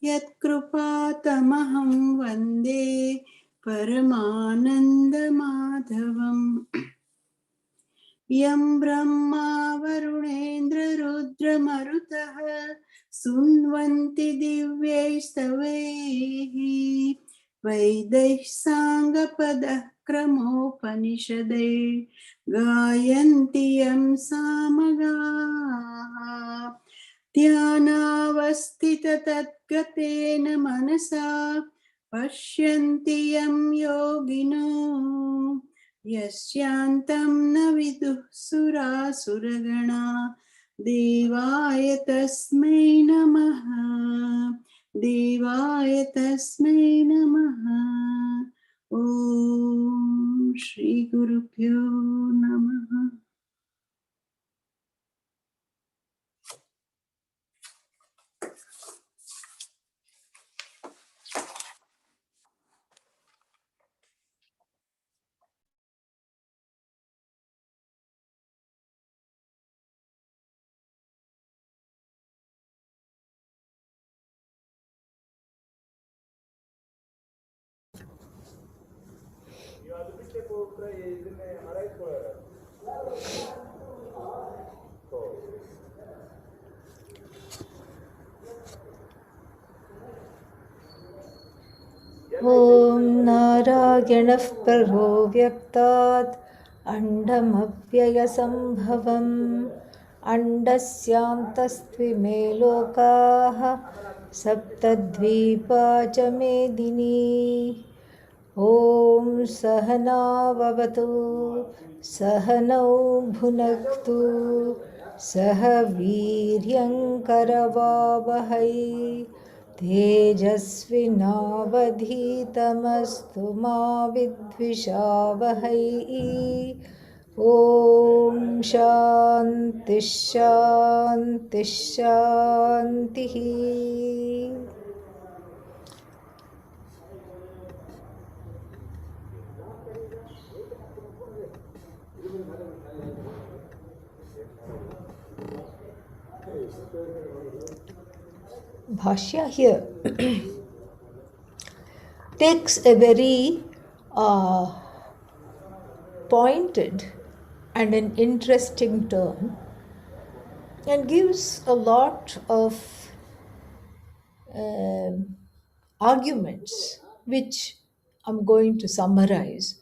यत्कृपातमहं वन्दे परमानन्दमाधवम्। यं ब्रह्मा वरुणेन्द्ररुद्रमरुतः सुन्वन्ति दिव्यैस्तवैः वैदैः साङ्गपदः क्रमोपनिषदै गायन्ति यं सामगाः। ध्यानावस्थिततद्गतेन मनसा पश्यन्ति यं योगिनो यस्यान्तं न विदुः सुरासुरगणा देवाय तस्मै नमः। देवाय तस्मै नमः। ॐ श्री गुरुभ्यो नमः। ॐ नारायणः परो व्यक्तात् अण्डमव्ययसम्भवम् अण्डस्यान्तस्त्विमे लोकाः सप्तद्वीपा च मेदिनी। ॐ सहनाववतु सहनौ भुनक्तु सह वीर्यङ्करवावहै तेजस्विनावधीतमस्तु मा विद्विषावहै। ॐ शान्तिः शान्तिः शान्तिः। Bhashya here takes a very pointed and an interesting turn and gives a lot of arguments which I'm going to summarize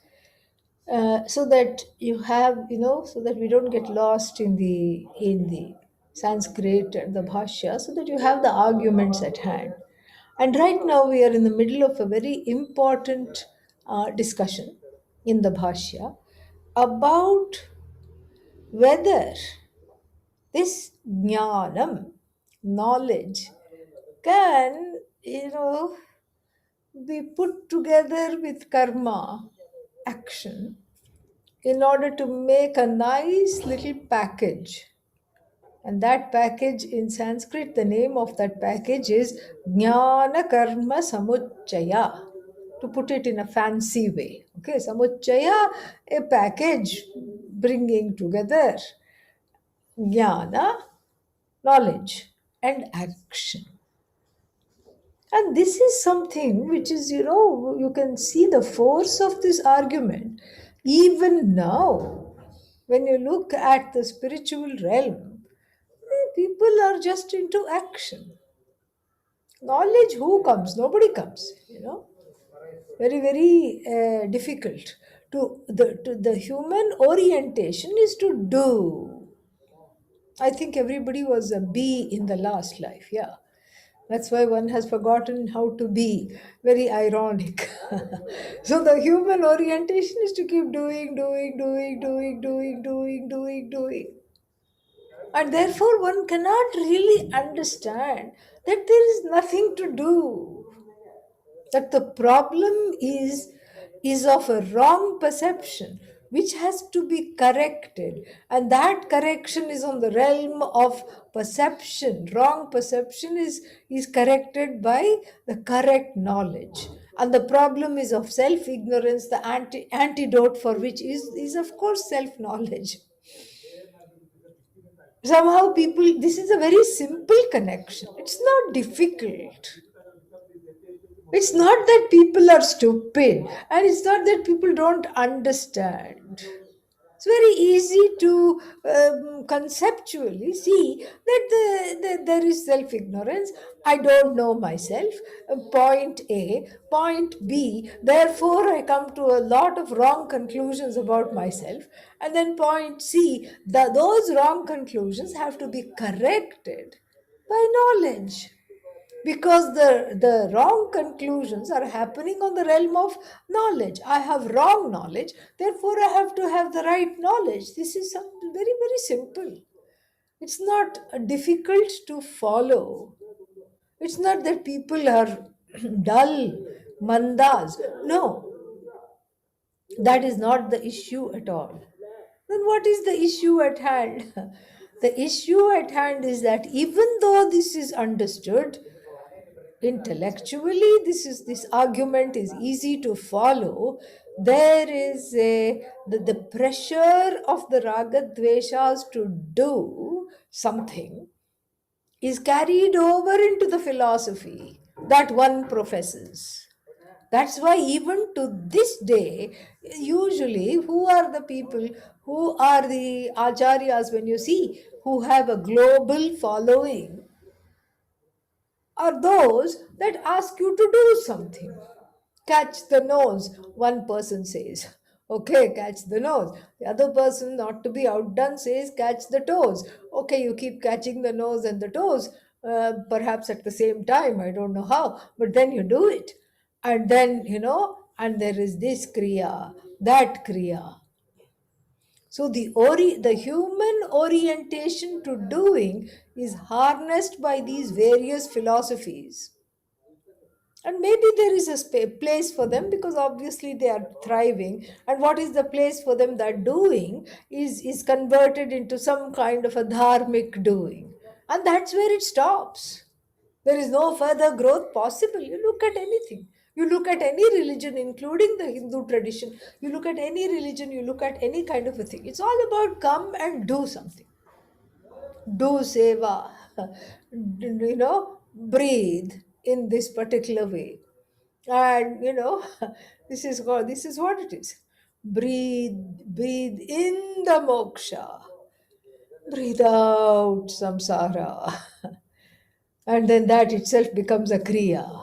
so that you have, so that we don't get lost in the Sanskrit and the Bhashya, so that you have the arguments at hand. And right now we are in the middle of a very important discussion in the Bhashya about whether this jnanam, knowledge, can, be put together with karma, action, in order to make a nice little package. And that package in Sanskrit, the name of that package is Jnana Karma Samuchaya, to put it in a fancy way. Okay, Samuchaya, a package bringing together Jnana, knowledge, and action. And this is something which is, you can see the force of this argument even now. When you look at the spiritual realm, people are just into action. Knowledge, who comes? Nobody comes, Very, very difficult. The human orientation is to do. I think everybody was a bee in the last life, yeah. That's why one has forgotten how to be. Very ironic. So the human orientation is to keep doing. And therefore one cannot really understand that there is nothing to do. That the problem is of a wrong perception which has to be corrected, and that correction is on the realm of perception. Wrong perception is corrected by the correct knowledge, and the problem is of self-ignorance. The antidote for which is of course self-knowledge. Somehow people, this is a very simple connection. It's not difficult. It's not that people are stupid, and it's not that people don't understand. It's very easy to conceptually see that there is self ignorance. I don't know myself. Point A, point B. Therefore, I come to a lot of wrong conclusions about myself. And then point C, those wrong conclusions have to be corrected by knowledge, because the wrong conclusions are happening on the realm of knowledge. I have wrong knowledge, therefore I have to have the right knowledge. This is something very, very simple. It's not difficult to follow. It's not that people are dull mandas. No, that is not the issue at all. Then what is the issue at hand? The issue at hand is that even though this is understood intellectually, this argument is easy to follow, there is the pressure of the raga dveshas to do something is carried over into the philosophy that one professes. That's why even to this day, usually, who are the people, who are the acharyas, when you see, who have a global following, are those that ask you to do something. Catch the nose, one person says. Okay, catch the nose. The other person, not to be outdone, says, catch the toes. Okay, you keep catching the nose and the toes, perhaps at the same time. I don't know how, but then you do it. And then, and there is this kriya, that kriya. So the human orientation to doing is harnessed by these various philosophies. And maybe there is a place for them, because obviously they are thriving. And what is the place for them? That doing is converted into some kind of a dharmic doing. And that's where it stops. There is no further growth possible. You look at anything. You look at any religion, including the Hindu tradition. You look at any religion, you look at any kind of a thing. It's all about come and do something. Do seva, breathe in this particular way. And this is what it is. Breathe in the moksha, breathe out samsara. And then that itself becomes a kriya.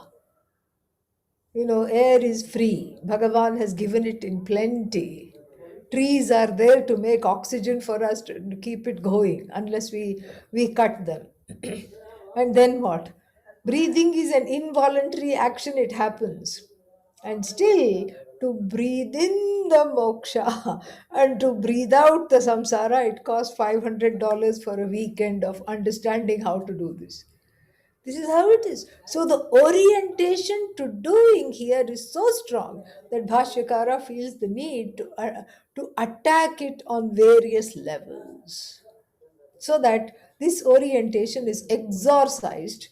Air is free. Bhagavan has given it in plenty. Trees are there to make oxygen for us to keep it going, unless we cut them. And then what? Breathing is an involuntary action, it happens. And still, to breathe in the moksha and to breathe out the samsara, it costs $500 for a weekend of understanding how to do this. This is how it is. So the orientation to doing here is so strong that Bhashyakara feels the need to attack it on various levels, so that this orientation is exorcised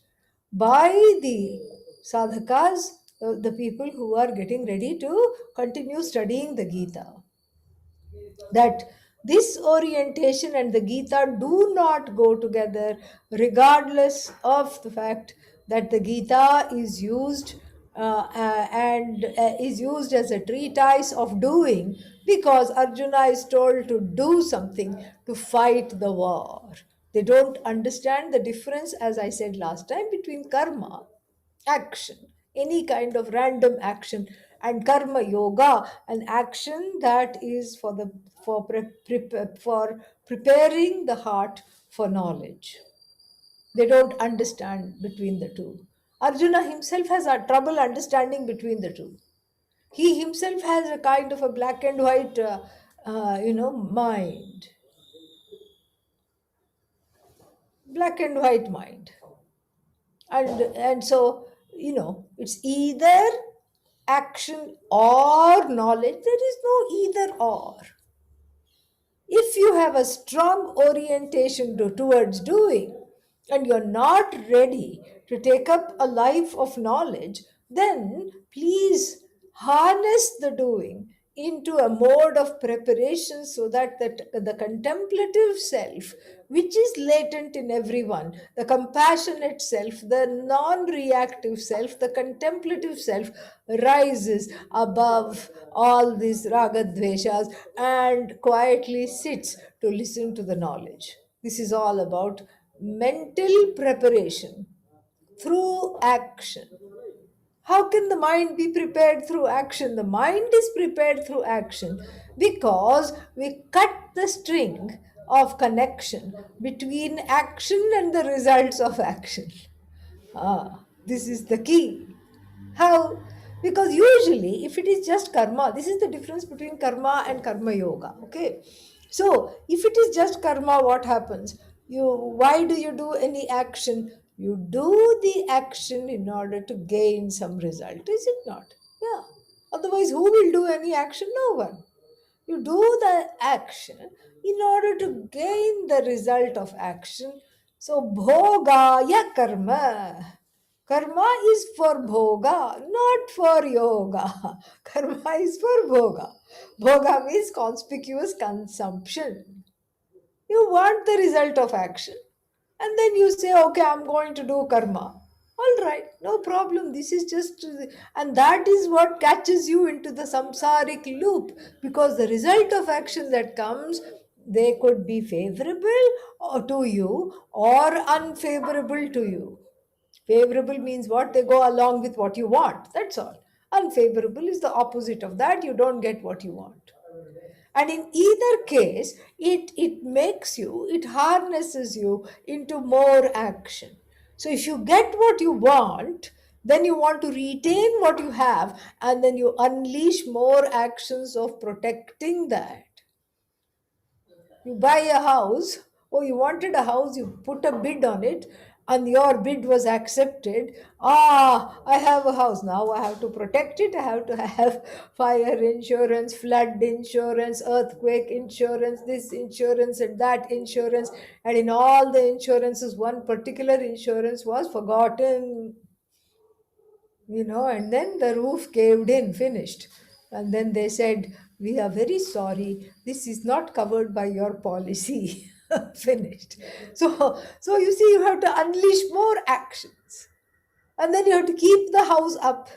by the sadhakas, the people who are getting ready to continue studying the Gita. That this orientation and the Gita do not go together, regardless of the fact that the Gita is used and is used as a treatise of doing, because Arjuna is told to do something to fight the war. They don't understand the difference, as I said last time, between karma, action, any kind of random action, and karma yoga, an action that is for preparing the heart for knowledge. They don't understand between the two. Arjuna himself has a trouble understanding between the two. He himself has a kind of a black and white mind, black and white mind. And so, it's either action or knowledge. There is no either or. If you have a strong orientation towards doing, and you're not ready to take up a life of knowledge, then please harness the doing into a mode of preparation so that the contemplative self, which is latent in everyone, the compassionate self, the non reactive self, the contemplative self, rises above all these ragadveshas and quietly sits to listen to the knowledge. This is all about mental preparation through action. How can the mind be prepared through action? The mind is prepared through action because we cut the string of connection between action and the results of action. This is the key. How? Because usually, if it is just karma, this is the difference between karma and karma yoga. Okay, so if it is just karma, what happens? Why do you do any action? You do the action in order to gain some result, is it not? Yeah. Otherwise, who will do any action? No one. You do the action in order to gain the result of action. So, bhogaya karma. Karma is for bhoga, not for yoga. Karma is for bhoga. Bhoga means conspicuous consumption. You want the result of action, and then you say, okay, I'm going to do karma. All right, no problem. This is just, and that is what catches you into the samsaric loop, because the result of action that comes, they could be favorable to you or unfavorable to you. Favorable means what? They go along with what you want. That's all. Unfavorable is the opposite of that. You don't get what you want. And in either case, it makes you, it harnesses you into more action. So if you get what you want, then you want to retain what you have, and then you unleash more actions of protecting that. You buy a house, oh, you wanted a house, you put a bid on it, and your bid was accepted. Ah, I have a house. Now I have to protect it. I have to have fire insurance, flood insurance, earthquake insurance, this insurance and that insurance. And in all the insurances, one particular insurance was forgotten, and then the roof caved in, finished. And then they said, we are very sorry, this is not covered by your policy. Finished. So you see, you have to unleash more actions, and then you have to keep the house up.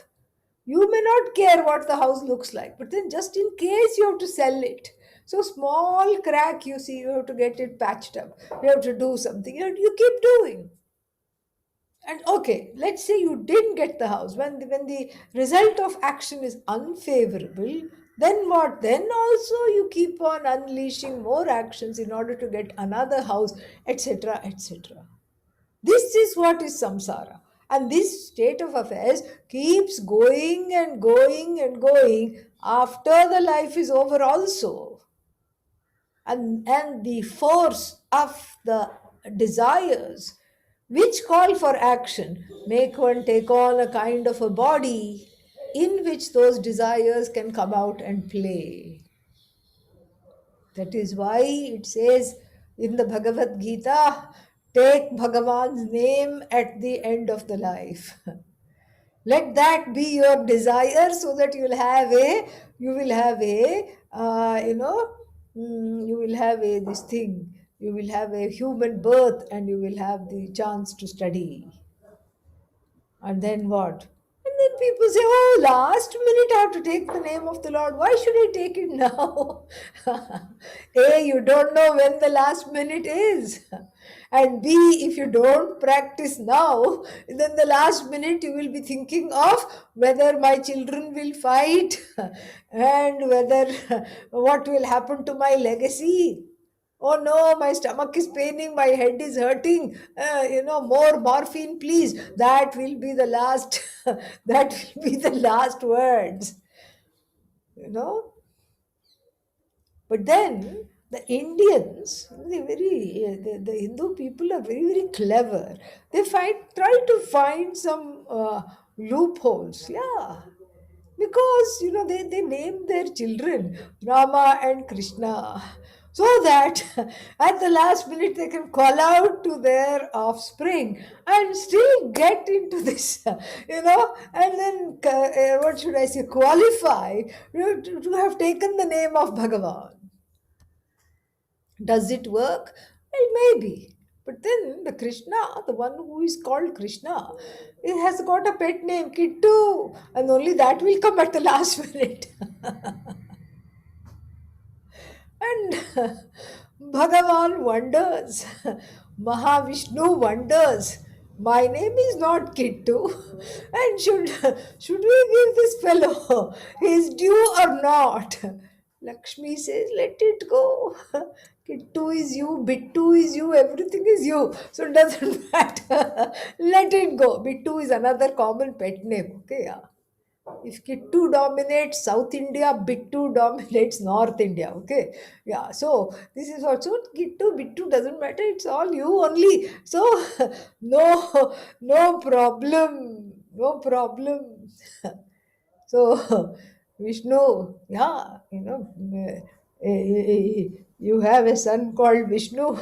You may not care what the house looks like, but then just in case you have to sell it, so small crack, you see, you have to get it patched up, you have to do something, you keep doing. And okay, let's say you didn't get the house. When the result of action is unfavorable, then what? Then also you keep on unleashing more actions in order to get another house, etc., etc. This is what is samsara. And this state of affairs keeps going and going and going after the life is over also. And the force of the desires which call for action make one take on a kind of a body in which those desires can come out and play. That is why it says in the Bhagavad Gita, take Bhagavan's name at the end of the life. Let that be your desire, so that you will have a you will have a this thing, you will have a human birth, and you will have the chance to study. And then what? And then people say, oh, last minute I have to take the name of the Lord. Why should I take it now? A, you don't know when the last minute is. And B, if you don't practice now, then the last minute you will be thinking of whether my children will fight and whether what will happen to my legacy. Oh no, my stomach is paining, my head is hurting, more morphine, please. That will be the last, that will be the last words, you know. But then the Indians, the Hindu people are very, very clever. They try to find some loopholes. Yeah. Because, they name their children Rama and Krishna. so that at the last minute they can call out to their offspring and still get into this, and then, what should I say, qualify to have taken the name of Bhagavan. Does it work? Well, maybe. But then the Krishna, the one who is called Krishna, it has got a pet name, Kittu, and only that will come at the last minute. And Bhagavan wonders, Mahavishnu wonders. My name is not Kittu, and should we give this fellow his due or not? Lakshmi says, let it go. Kittu is you, Bittu is you, everything is you. So it doesn't matter. Let it go. Bittu is another common pet name. Okay, yeah. If Kittu dominates South India, Bittu dominates North India. Okay, yeah. So this is also Kittu, Bittu doesn't matter. It's all you only. So no problem, no problem. So Vishnu, yeah, you have a son called Vishnu.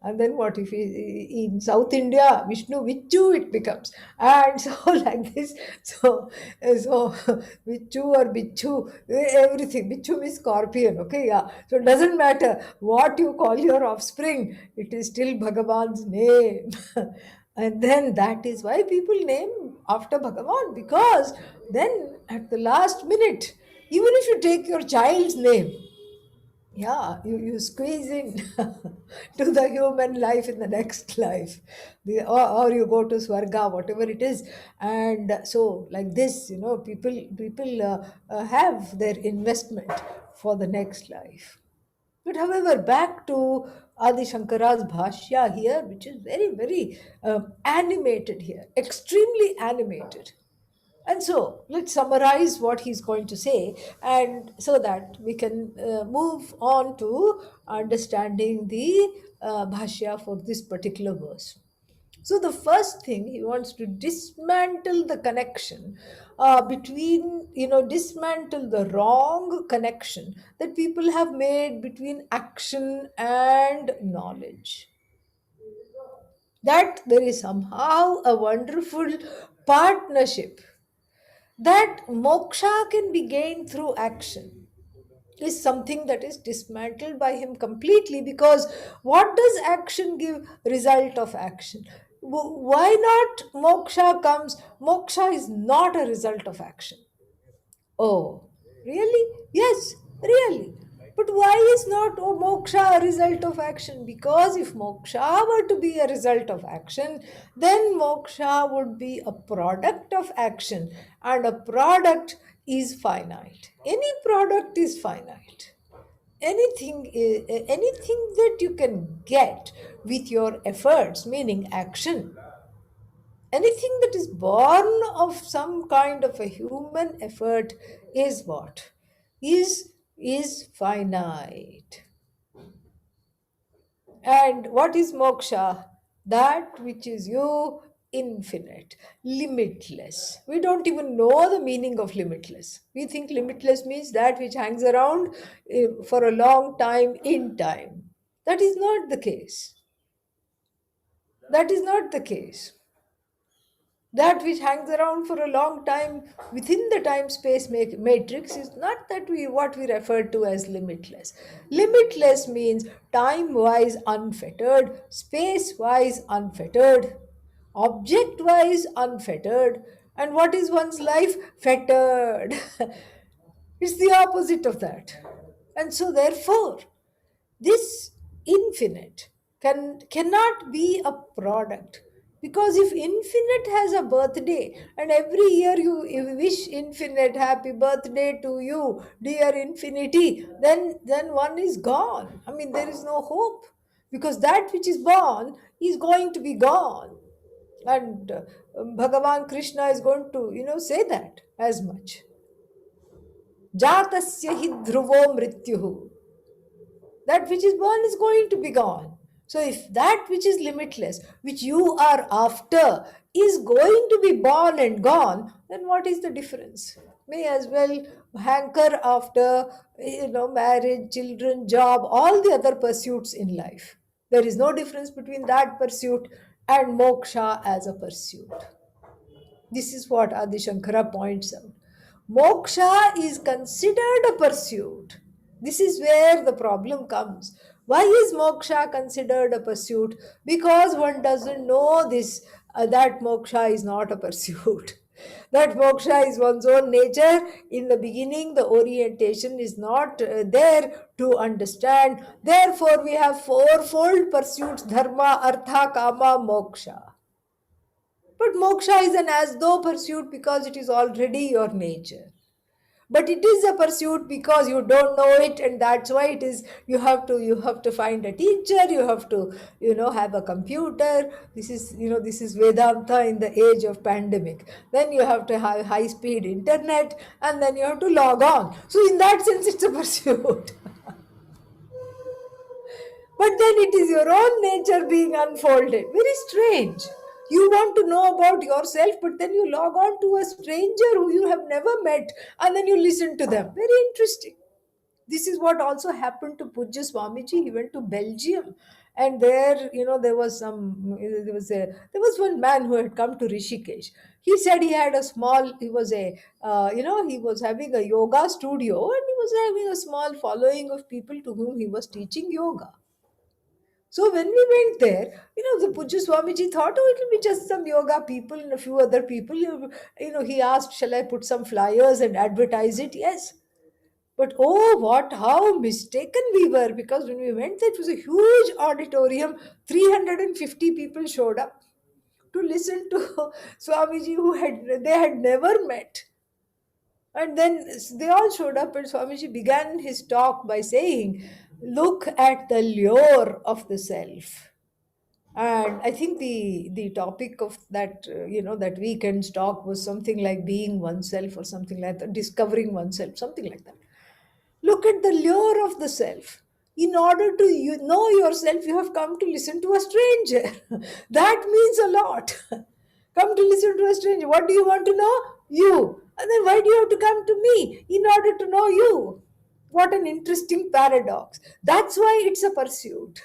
And then what if in South India, Vishnu Vichu it becomes. And so like this, so Vichu or Bichu, everything. Bichu means scorpion, okay, yeah. So it doesn't matter what you call your offspring, it is still Bhagavan's name. And then that is why people name after Bhagavan, because then at the last minute, even if you take your child's name, yeah, you squeeze in to the human life in the next life, or you go to Swarga, whatever it is. And so like this, people have their investment for the next life. But however, back to Adi Shankara's Bhashya here, which is very, very animated here, extremely animated. And so let's summarize what he's going to say, and so that we can move on to understanding the Bhashya for this particular verse. So the first thing he wants to dismantle the connection dismantle the wrong connection that people have made between action and knowledge. That there is somehow a wonderful partnership, that moksha can be gained through action, is something that is dismantled by him completely. Because what does action give? Result of action. Why not moksha comes? Moksha is not a result of action. Oh, really? Yes, really. But why is not moksha a result of action? Because if moksha were to be a result of action, then moksha would be a product of action, and a product is finite. Any product is finite. Anything that you can get with your efforts, meaning action, anything that is born of some kind of a human effort is what is finite. And what is moksha? That which is you, infinite, limitless. We don't even know the meaning of limitless. We think limitless means that which hangs around for a long time in time. That is not the case. That is not the case. That which hangs around for a long time within the time space matrix is not that we what we refer to as limitless. Limitless means time wise unfettered, space wise unfettered, object wise unfettered. And what is one's life? Fettered. It's the opposite of that. And so therefore this infinite cannot be a product. Because if infinite has a birthday and every year you wish infinite happy birthday to you, dear infinity, then one is gone. I mean, there is no hope, because that which is born is going to be gone. And Bhagavan Krishna is going to say that as much. Jatasya hi dhruvo mrityuhu, that which is born is going to be gone. So if that which is limitless, which you are after, is going to be born and gone, then what is the difference? May as well hanker after, marriage, children, job, all the other pursuits in life. There is no difference between that pursuit and moksha as a pursuit. This is what Adi Shankara points out. Moksha is considered a pursuit. This is where the problem comes. Why is moksha considered a pursuit? Because one doesn't know this, that moksha is not a pursuit. That moksha is one's own nature. In the beginning, the orientation is not there to understand. Therefore, we have fourfold pursuits: dharma, artha, kama, moksha. But moksha is an as though pursuit because it is already your nature. But it is a pursuit because you don't know it, and that's why it is. You have to find a teacher. You have to have a computer. This is Vedanta in the age of pandemic. Then you have to have high speed internet, and then you have to log on. So in that sense, it's a pursuit. But then it is your own nature being unfolded. Very strange. You want to know about yourself, but then you log on to a stranger who you have never met and then you listen to them. Very interesting. This is what also happened to Pujya Swamiji. He went to Belgium, and there, there was one man who had come to Rishikesh. He said he had a small, he was a, he was having a yoga studio, and he was having a small following of people to whom he was teaching yoga. So when we went there, the Pujya Swamiji thought, oh, it will be just some yoga people and a few other people. He asked, shall I put some flyers and advertise it? Yes. But oh, how mistaken we were, because when we went there, it was a huge auditorium. 350 people showed up to listen to Swamiji, they had never met. And then they all showed up, and Swamiji began his talk by saying, look at the lure of the self. And I think the topic of that that weekend's talk was something like being oneself, or something like that, discovering oneself, something like that. Look at the lure of the self. In order to know yourself, you have come to listen to a stranger. That means a lot. Come to listen to a stranger. What do you want to know? You. And then why do you have to come to me? In order to know you. What an interesting paradox. That's why it's a pursuit.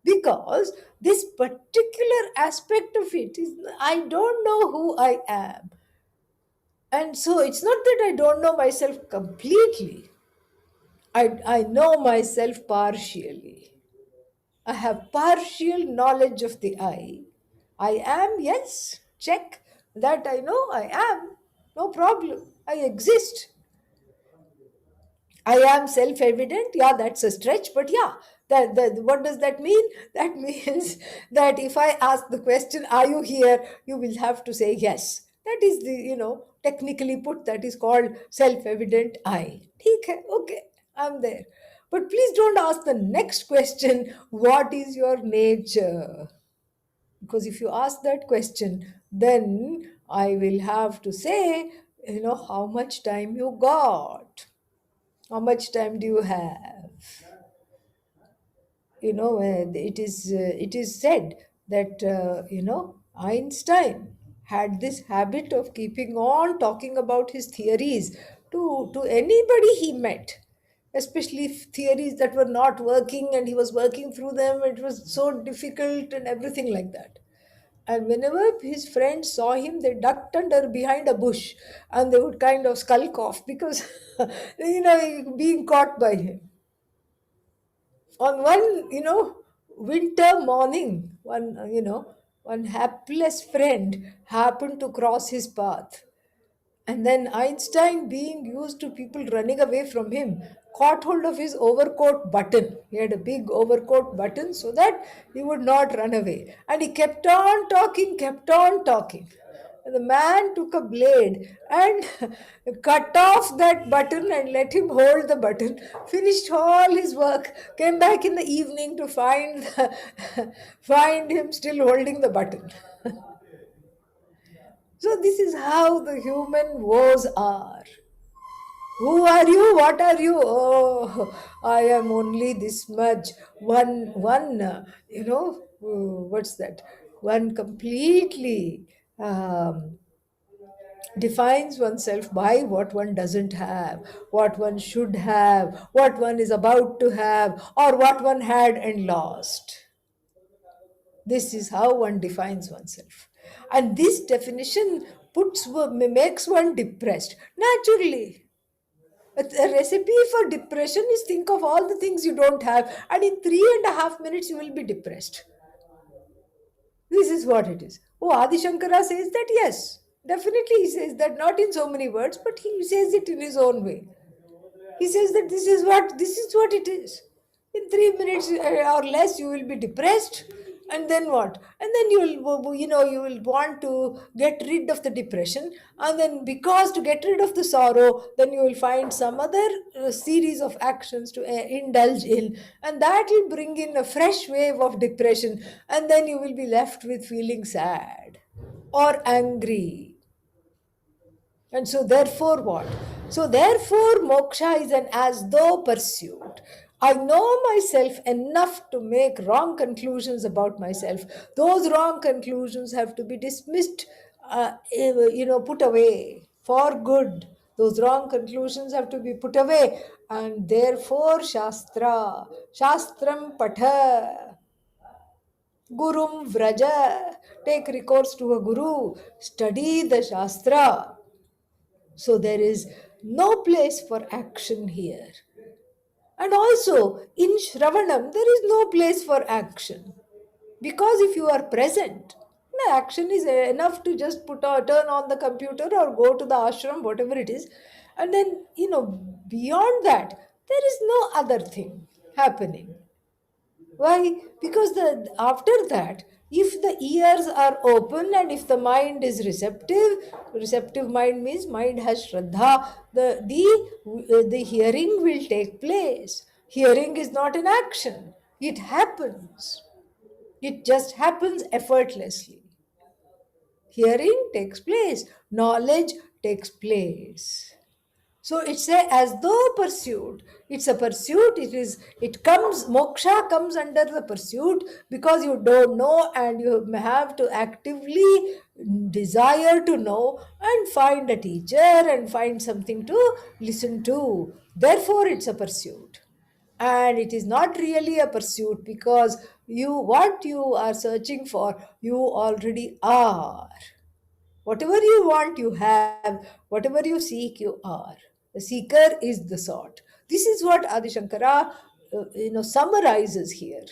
Because this particular aspect of it is, I don't know who I am. And so it's not that I don't know myself completely. I know myself partially. I have partial knowledge of the I. I am, yes, check. That I know I am. No problem. I exist. I am self evident. Yeah, that's a stretch, but yeah, what does that mean? That means that if I ask the question, are you here? You will have to say yes. That is technically put, that is called self evident I. ठीक है, okay, I'm there. But please don't ask the next question, what is your nature? Because if you ask that question, then I will have to say, how much time you got. How much time do you have? It is said that Einstein had this habit of keeping on talking about his theories to anybody he met, especially theories that were not working, and he was working through them. It was so difficult and everything like that. And whenever his friends saw him, they ducked under behind a bush, and they would kind of skulk off because being caught by him. On one winter morning, one hapless friend happened to cross his path, and then Einstein, being used to people running away from him, caught hold of his overcoat button. He had a big overcoat button so that he would not run away. And he kept on talking, kept on talking. And the man took a blade and cut off that button and let him hold the button. Finished all his work, came back in the evening to find him still holding the button. So this is how the human woes are. Who are you? What are you? Oh, I am only this much. What's that? One completely defines oneself by what one doesn't have, what one should have, what one is about to have, or what one had and lost. This is how one defines oneself. And this definition makes one depressed. Naturally, a recipe for depression is think of all the things you don't have, and in 3.5 minutes you will be depressed. This is what it is. Oh, Adi Shankara says that, yes. Definitely he says that, not in so many words, but he says it in his own way. He says that this is what it is. In 3 minutes or less, you will be depressed, and then what? And then you will want to get rid of the depression, and then because to get rid of the sorrow, then you will find some other series of actions to indulge in, and that will bring in a fresh wave of depression, and then you will be left with feeling sad or angry. And so, therefore, what? So, therefore, moksha is an as though pursuit. I know myself enough to make wrong conclusions about myself. Those wrong conclusions have to be dismissed, put away for good. Those wrong conclusions have to be put away. And therefore, Shastram Patha, Gurum Vraja, take recourse to a guru, study the Shastra. So there is no place for action here. And also in Shravanam, there is no place for action. Because if you are present, the action is enough to just turn on the computer or go to the ashram, whatever it is. And then, beyond that, there is no other thing happening. Why? Because after that, if the ears are open and if the mind is receptive mind means mind has shraddha, the hearing will take place. Hearing is not an action. It happens. It just happens effortlessly. Hearing takes place. Knowledge takes place. So it's a as though pursuit. It's a pursuit. Moksha comes under the pursuit because you don't know and you have to actively desire to know and find a teacher and find something to listen to. Therefore, it's a pursuit. And it is not really a pursuit because what you are searching for, you already are. Whatever you want, you have. Whatever you seek, you are. The seeker is the sought. This is what Adi Shankara summarizes here.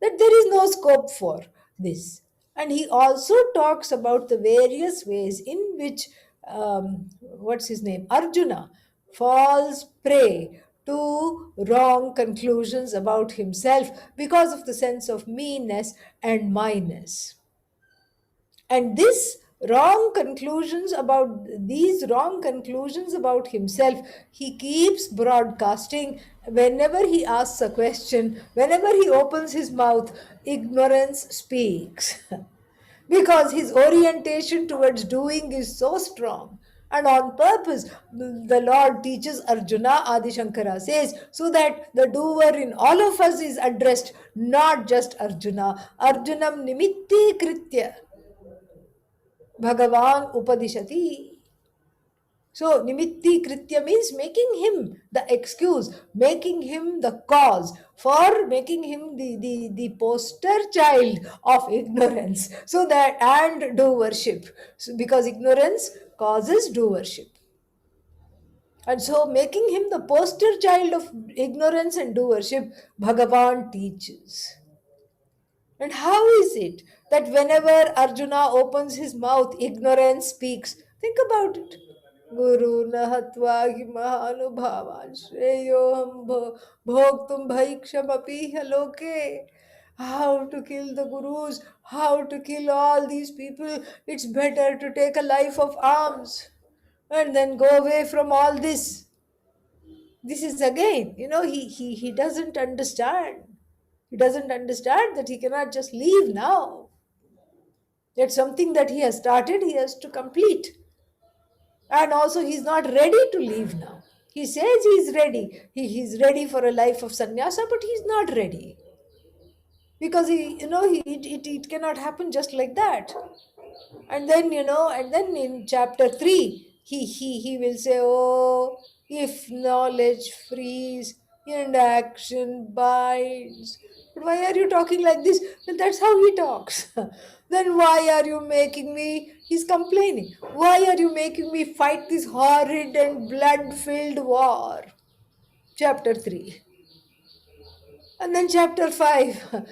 That there is no scope for this. And he also talks about the various ways in which, what's his name? Arjuna falls prey to wrong conclusions about himself because of the sense of meanness and myness. And these wrong conclusions about himself, he keeps broadcasting whenever he asks a question, whenever he opens his mouth, ignorance speaks. Because his orientation towards doing is so strong. And on purpose, the Lord teaches Arjuna, Adi Shankara says, so that the doer in all of us is addressed, not just Arjuna. Arjunam nimitti kritya Bhagavan Upadishati. So, Nimitti Kritya means making him the excuse, making him the cause, for making him the poster child of ignorance. So that, and do worship. So, because ignorance causes do worship. And so, making him the poster child of ignorance and do worship, Bhagavan teaches. And how is it that whenever Arjuna opens his mouth, ignorance speaks? Think about it. Guru nahatva mahanubhavan shreyoham bhoktum bhaikshamapi haloke. How to kill the gurus, how to kill all these people. It's better to take a life of alms and then go away from all this. This is again, he doesn't understand. He doesn't understand that he cannot just leave now. It's something that he has started, he has to complete. And also, he's not ready to leave now. He says he's ready. He's ready for a life of sannyasa, but he's not ready. Because it cannot happen just like that. And then, and then in chapter 3, he will say, oh, if knowledge frees and action binds. But why are you talking like this? Well, that's how he talks. Then why are you making me, he's complaining, why are you making me fight this horrid and blood filled war? Chapter 3. And then chapter 5.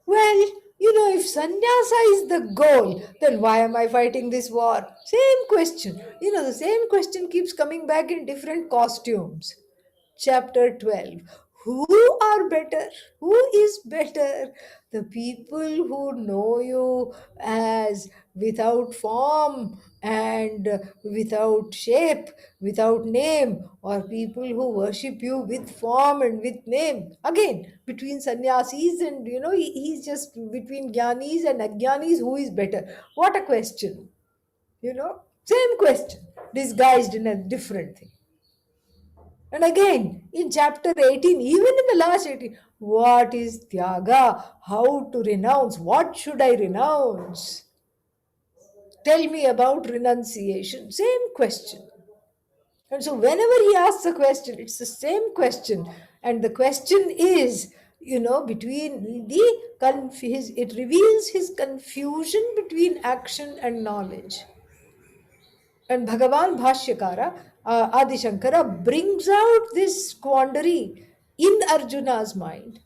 Well, if sannyasa is the goal, then why am I fighting this war? Same question. The same question keeps coming back in different costumes. Chapter 12. Who are better? Who is better? The people who know you as without form and without shape, without name, or people who worship you with form and with name. Again, between sannyasis and, he's just between jnanis and ajnanis, who is better? What a question. Same question, disguised in a different thing. And again, in chapter 18, even in the last 18, what is Tyaga? How to renounce? What should I renounce? Tell me about renunciation. Same question. And so, whenever he asks a question, it's the same question. And the question is, between it reveals his confusion between action and knowledge. And Bhagavan Bhashyakara, Adi Shankara, brings out this quandary in Arjuna's mind.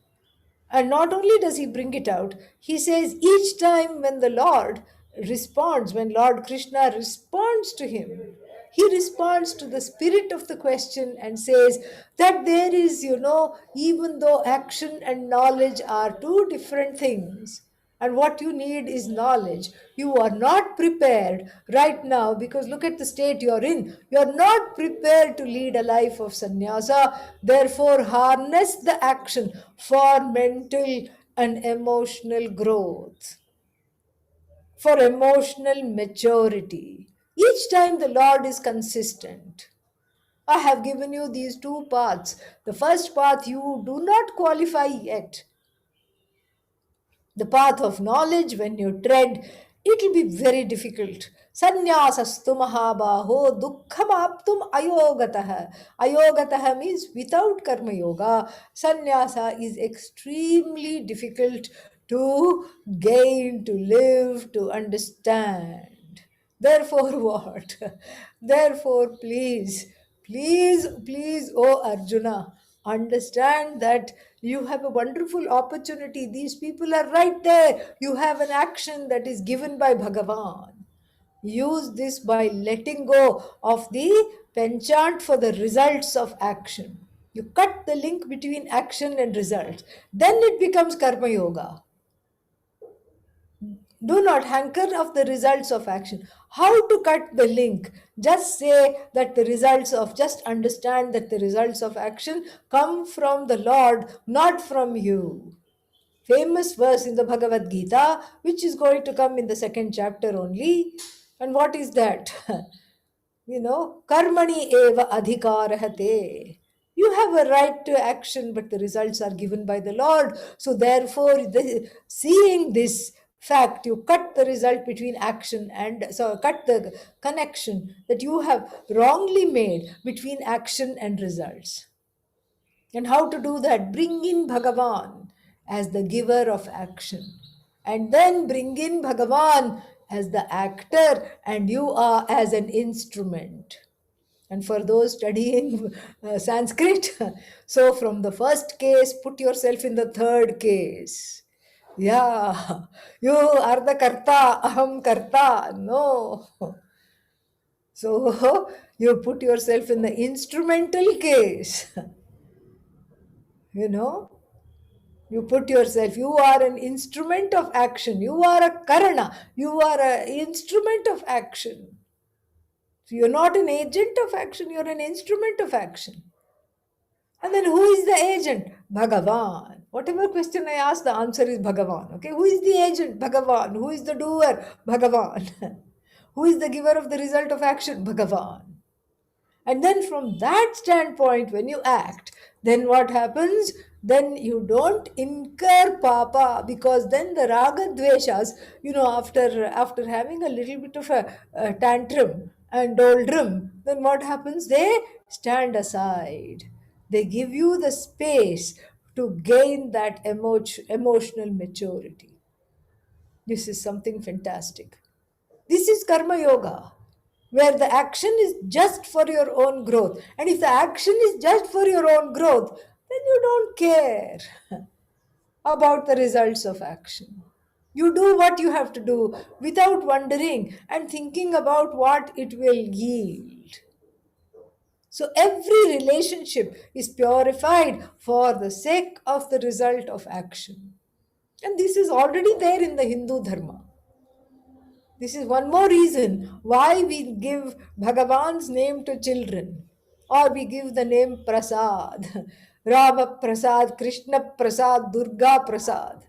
And not only does he bring it out, he says each time when the Lord responds, when Lord Krishna responds to him, he responds to the spirit of the question and says that there is, even though action and knowledge are two different things, and what you need is knowledge. You are not prepared right now because look at the state you're in. You're not prepared to lead a life of sannyasa. Therefore, harness the action for mental and emotional growth, for emotional maturity. Each time the Lord is consistent. I have given you these two paths. The first path you do not qualify yet. The path of knowledge, when you tread, it will be very difficult. Sannyaasastu mahabaho dukkhamaptum ayogatah. Ayogatah means without karma yoga. Sannyasa is extremely difficult to gain, to live, to understand. Therefore, what? Therefore, please, oh Arjuna, understand that you have a wonderful opportunity. These people are right there. You have an action that is given by Bhagavan. Use this by letting go of the penchant for the results of action. You cut the link between action and results. Then it becomes Karma Yoga. Do not hanker of the results of action. How to cut the link? Just say that the results of, just understand that the results of action come from the Lord, not from you. Famous verse in the Bhagavad Gita, which is going to come in the second chapter only. And what is that? Karmani eva adhikarahate. You have a right to action, but the results are given by the Lord. So, therefore, seeing this fact, you cut the result between action and so cut the connection that you have wrongly made between action and results. And how to do that? Bring in Bhagavan as the giver of action. And then bring in Bhagavan as the actor, and you are as an instrument. And for those studying Sanskrit, so from the first case, put yourself in the third case. Yeah, you are the karta, aham karta. No. So you put yourself in the instrumental case. you know you put yourself, you are an instrument of action, you are a karana, you are an instrument of action. So you're not an agent of action, you're an instrument of action. And then who is the agent? Bhagavan. Whatever question I ask, the answer is Bhagavan. Okay, who is the agent? Bhagavan. Who is the doer? Bhagavan. Who is the giver of the result of action? Bhagavan. And then from that standpoint, when you act, then what happens? then you don't incur papa, because then the raga dveshas, after having a little bit of a tantrum and doldrum, then what happens? They stand aside. They give you the space to gain that emotional maturity. This is something fantastic. This is karma yoga, where the action is just for your own growth. And if the action is just for your own growth, then you don't care about the results of action. You do what you have to do without wondering and thinking about what it will yield. So every relationship is purified for the sake of the result of action. And this is already there in the Hindu Dharma. This is one more reason why we give Bhagavan's name to children, or we give the name Prasad, Rama Prasad, Krishna Prasad, Durga Prasad.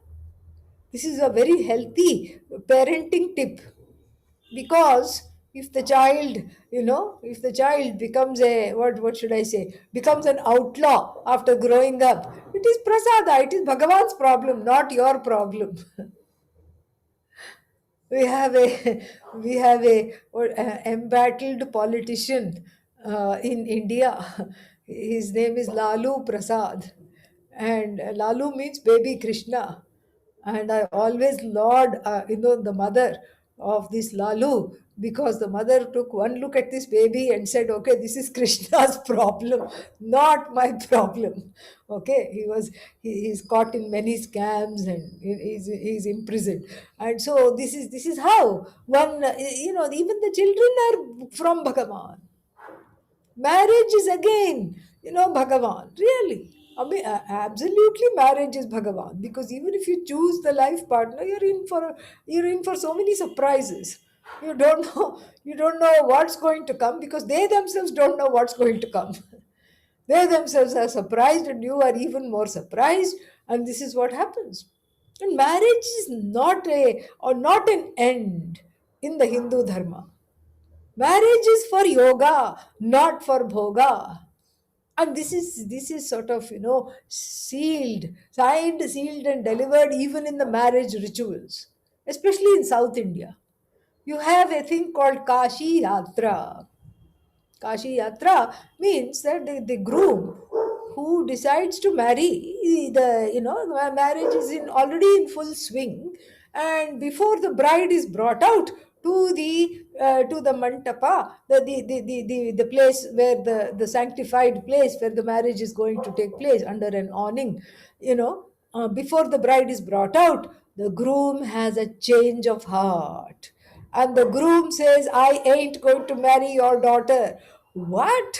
This is a very healthy parenting tip, because if the child becomes a, what should I say, becomes an outlaw after growing up, it is Prasada, it is Bhagavan's problem, not your problem. we have a embattled politician in India. His name is Lalu Prasad, and Lalu means baby Krishna. And I always laud the mother of this Lalu, because the mother took one look at this baby and said, okay, this is Krishna's problem, not my problem. Okay, he's caught in many scams, and he's imprisoned. And so this is how one, even the children are from Bhagavan. Marriage is again, Bhagavan. Really. I mean, absolutely, marriage is Bhagavan, because even if you choose the life partner, you're in for so many surprises. You don't know what's going to come, because they themselves don't know what's going to come. They themselves are surprised, and you are even more surprised, and this is what happens. And marriage is not an end in the Hindu Dharma. Marriage is for yoga, not for bhoga. And this is sort of signed, sealed, and delivered even in the marriage rituals, especially in South India. You have a thing called Kashi Yatra. Kashi Yatra means that the groom who decides to marry, the marriage is already in full swing, and before the bride is brought out to the mantapa, the place where the sanctified place where the marriage is going to take place under an awning, before the bride is brought out, the groom has a change of heart, and the groom says, I ain't going to marry your daughter. What?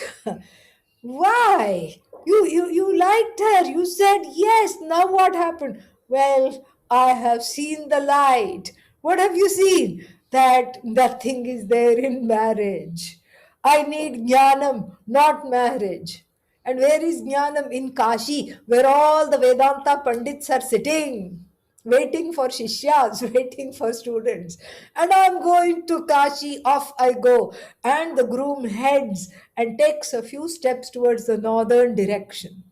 Why? You liked her. You said yes. Now what happened? Well, I have seen the light. What have you seen? That nothing is there in marriage. I need jnanam, not marriage. And where is jnanam? In Kashi, where all the Vedanta Pandits are sitting, waiting for shishyas, waiting for students. And I'm going to Kashi, off I go. And the groom heads and takes a few steps towards the northern direction.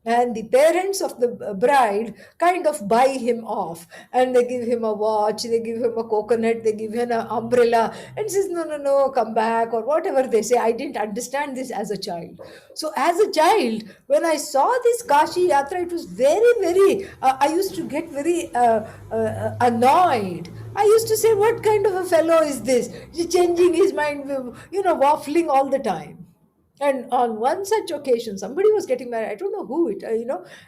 And the parents of the bride kind of buy him off, and they give him a watch, they give him a coconut, they give him an umbrella, and says, no, no, no, come back, or whatever they say. I didn't understand this as a child. So as a child, when I saw this Kashi Yatra, it was very, very, I used to get very annoyed. I used to say, what kind of a fellow is this? He's changing his mind, waffling all the time. And on one such occasion, somebody was getting married. I don't know who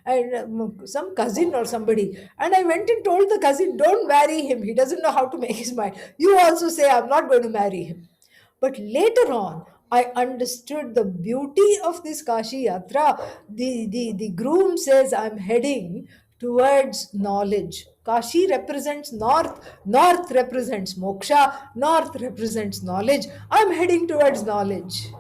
and some cousin or somebody. And I went and told the cousin, don't marry him. He doesn't know how to make his mind. You also say, I'm not going to marry him. But later on, I understood the beauty of this Kashi Yatra. The groom says, I'm heading towards knowledge. Kashi represents north, north represents moksha, north represents knowledge. I'm heading towards knowledge.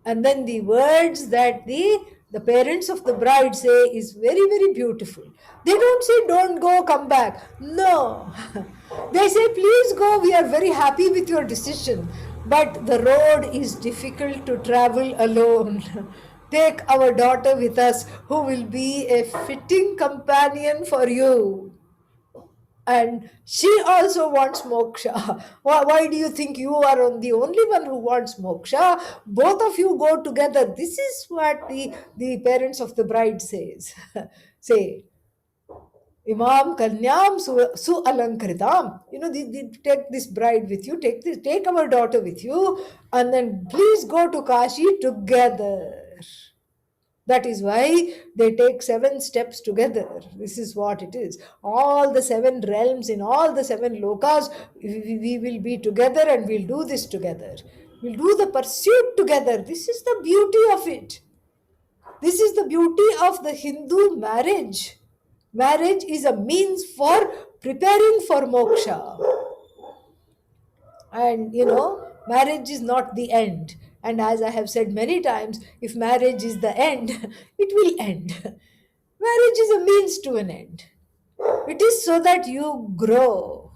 And then the words that the parents of the bride say is very, very beautiful. They don't say, don't go, come back. No. They say, please go, we are very happy with your decision. But the road is difficult to travel alone. take our daughter with us, who will be a fitting companion for you. And she also wants moksha. Why do you think you are the only one who wants moksha? Both of you go together. This is what the parents of the bride say. Imam Kanyam su alankritam. Take this bride with you, take our daughter with you, and then please go to Kashi together. That is why they take 7 steps together. This is what it is. All the 7 realms in all the 7 lokas, we will be together and we'll do this together. We'll do the pursuit together. This is the beauty of it. This is the beauty of the Hindu marriage. Marriage is a means for preparing for moksha. And marriage is not the end. And as I have said many times, if marriage is the end, it will end. Marriage is a means to an end. It is so that you grow.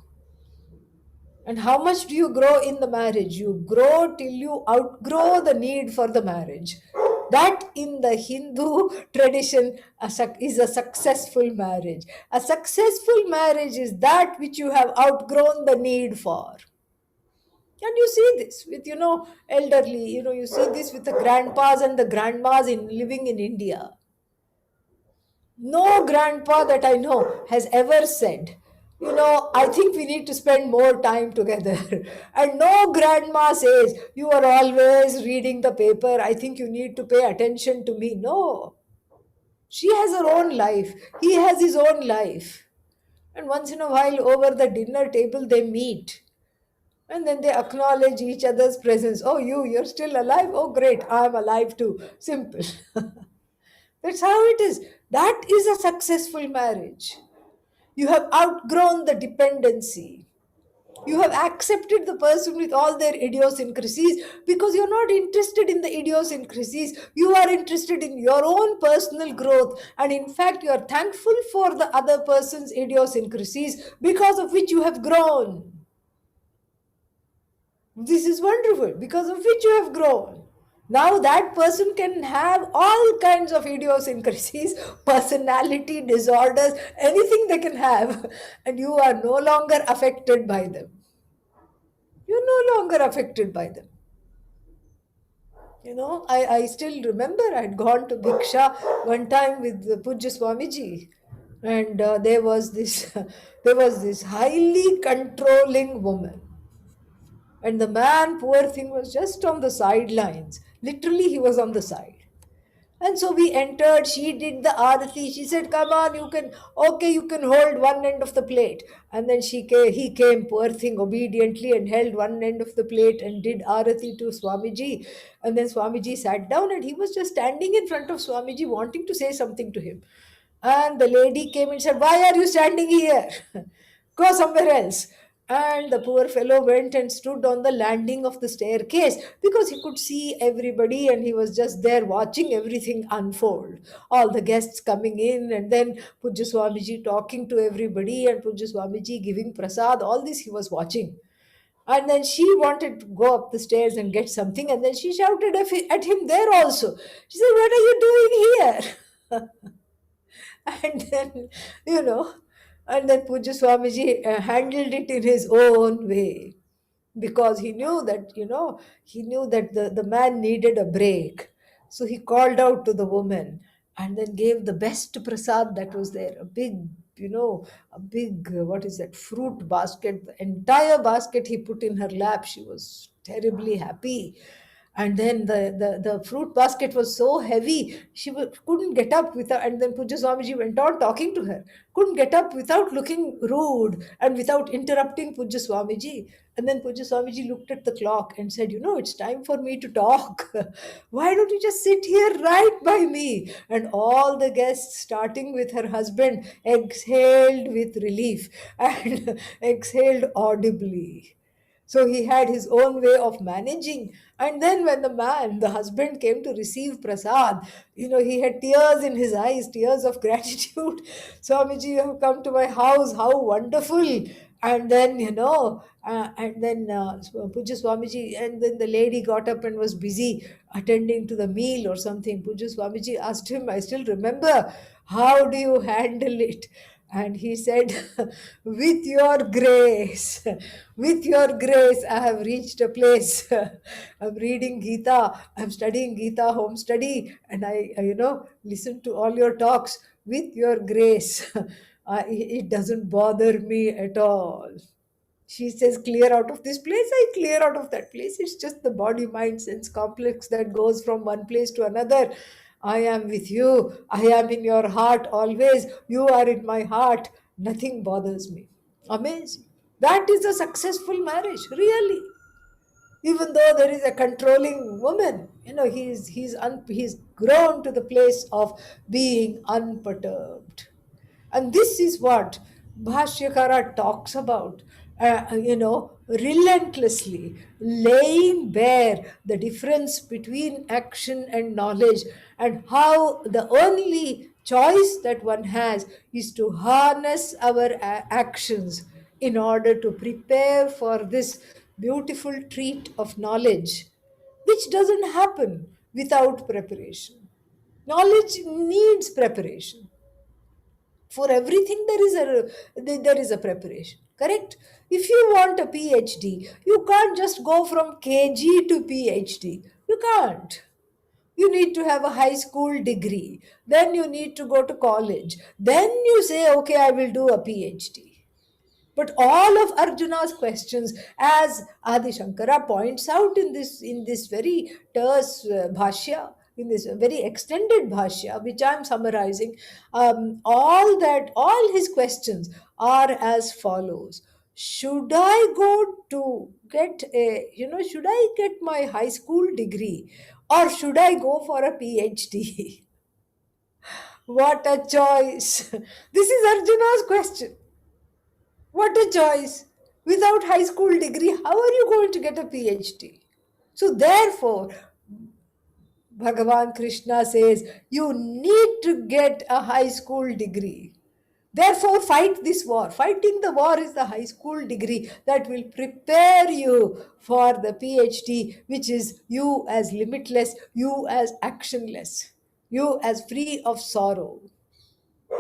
And how much do you grow in the marriage? You grow till you outgrow the need for the marriage. That in the Hindu tradition is a successful marriage. A successful marriage is that which you have outgrown the need for. And you see this with, elderly, you see this with the grandpas and the grandmas living in India. No grandpa that I know has ever said, I think we need to spend more time together. And no grandma says, you are always reading the paper. I think you need to pay attention to me. No. She has her own life. He has his own life. And once in a while, over the dinner table, they meet. And then they acknowledge each other's presence. Oh, you're still alive? Oh, great. I'm alive too. Simple. That's how it is. That is a successful marriage. You have outgrown the dependency. You have accepted the person with all their idiosyncrasies because you're not interested in the idiosyncrasies. You are interested in your own personal growth. And in fact, you are thankful for the other person's idiosyncrasies because of which you have grown. This is wonderful, because of which you have grown. Now that person can have all kinds of idiosyncrasies, personality disorders, anything they can have, and you are no longer affected by them. You're no longer affected by them. I still remember I had gone to Bhiksha one time with the Pujya Swamiji, and there was this highly controlling woman. And the man, poor thing, was just on the sidelines. Literally, he was on the side. And so we entered. She did the arati. She said, "Come on, you can hold one end of the plate." And then he came, poor thing, obediently and held one end of the plate and did arati to Swamiji. And then Swamiji sat down and he was just standing in front of Swamiji wanting to say something to him. And the lady came and said, "Why are you standing here? Go somewhere else." And the poor fellow went and stood on the landing of the staircase because he could see everybody and he was just there watching everything unfold. All the guests coming in and then Pujya Swamiji talking to everybody and Pujya Swamiji giving prasad. All this he was watching. And then she wanted to go up the stairs and get something, and then she shouted at him there also. She said, "What are you doing here?" And then, and then Pujya Swamiji handled it in his own way, because he knew that the man needed a break. So he called out to the woman and then gave the best prasad that was there, what is that, fruit basket. The entire basket he put in her lap. She was terribly happy. And then the fruit basket was so heavy, she couldn't get up without. And then Pujya Swamiji went on talking to her, couldn't get up without looking rude and without interrupting Pujya Swamiji. And then Pujya Swamiji looked at the clock and said, "It's time for me to talk. Why don't you just sit here right by me?" And all the guests, starting with her husband, exhaled with relief and exhaled audibly. So he had his own way of managing. And then when the husband, came to receive prasad, he had tears in his eyes, tears of gratitude. "Swamiji, you have come to my house. How wonderful." And then, Puja Swamiji, and then the lady got up and was busy attending to the meal or something. Puja Swamiji asked him, I still remember, how do you handle it? And he said, with your grace, with your grace, I have reached a place. I'm reading Gita, I'm studying Gita, home study, and I listen to all your talks with your grace. It doesn't bother me at all. She says, clear out of this place, I clear out of that place. It's just the body mind sense complex that goes from one place to another. I am with you. I am in your heart always. You are in my heart. Nothing bothers me. Amazing. That is a successful marriage, really. Even though there is a controlling woman, he's grown to the place of being unperturbed. And this is what Bhashyakara talks about, relentlessly laying bare the difference between action and knowledge, and how the only choice that one has is to harness our actions in order to prepare for this beautiful treat of knowledge, which doesn't happen without preparation. Knowledge needs preparation. For everything there is a preparation, correct? If you want a PhD, you can't just go from KG to PhD. You can't. You need to have a high school degree, then you need to go to college, then you say, okay, I will do a PhD. But all of Arjuna's questions, as Adi Shankara points out in this very terse bhashya, in this very extended bhashya, which I am summarizing, all his questions are as follows: should I go to get should I get my high school degree, or should I go for a PhD? What a choice! This is Arjuna's question. What a choice! Without high school degree, how are you going to get a PhD? So therefore, Bhagavan Krishna says, you need to get a high school degree. Therefore, fight this war. Fighting the war is the high school degree that will prepare you for the PhD, which is you as limitless, you as actionless, you as free of sorrow.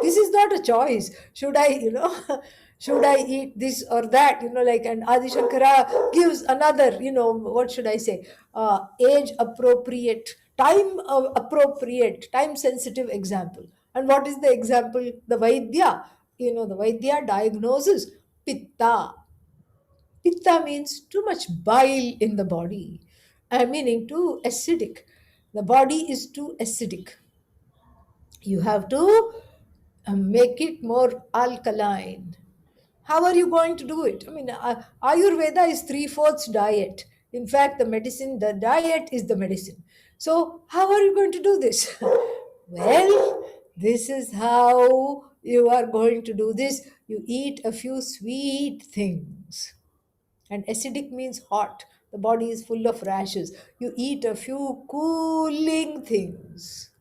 This is not a choice. Should I should I eat this or that, like, and Adi Shankara gives another, what should I say, age appropriate, time sensitive example. And what is the example? The Vaidya, the Vaidya diagnoses pitta. Pitta means too much bile in the body, meaning too acidic. The body is too acidic. You have to make it more alkaline. How are you going to do it? I mean, Ayurveda is three-fourths diet. In fact, the diet is the medicine. So, how are you going to do this? Well, this is how you are going to do this. You eat a few sweet things. And acidic means hot. The body is full of rashes. You eat a few cooling things.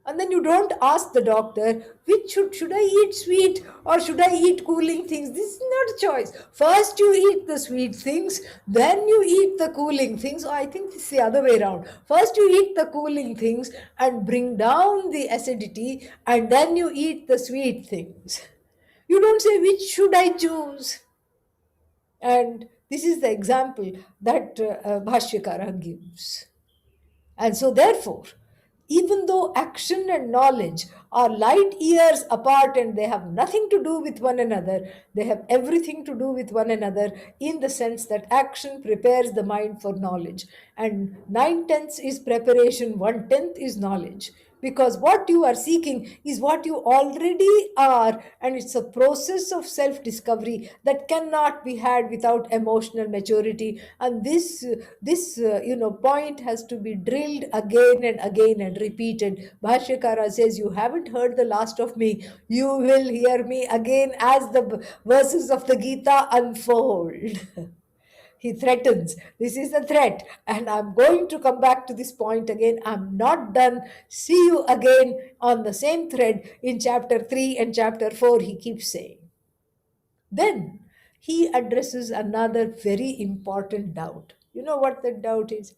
And then you don't ask the doctor, which should I eat sweet or should I eat cooling things? This is not a choice. First you eat the sweet things, then you eat the cooling things. I think it's the other way around. First you eat the cooling things and bring down the acidity, and then you eat the sweet things. You don't say, which should I choose? And this is the example that Bhashyakara gives. And so, therefore, even though action and knowledge are light years apart and they have nothing to do with one another, they have everything to do with one another, in the sense that action prepares the mind for knowledge, and 9/10 is preparation, 1/10 is knowledge. Because what you are seeking is what you already are, and it's a process of self discovery that cannot be had without emotional maturity. And this point has to be drilled again and again and repeated. Bhashyakara says, you haven't heard the last of me, you will hear me again as the verses of the Gita unfold. He threatens. This is a threat. And I'm going to come back to this point again. I'm not done. See you again on the same thread in chapter 3 and chapter 4, he keeps saying. Then he addresses another very important doubt. You know what that doubt is?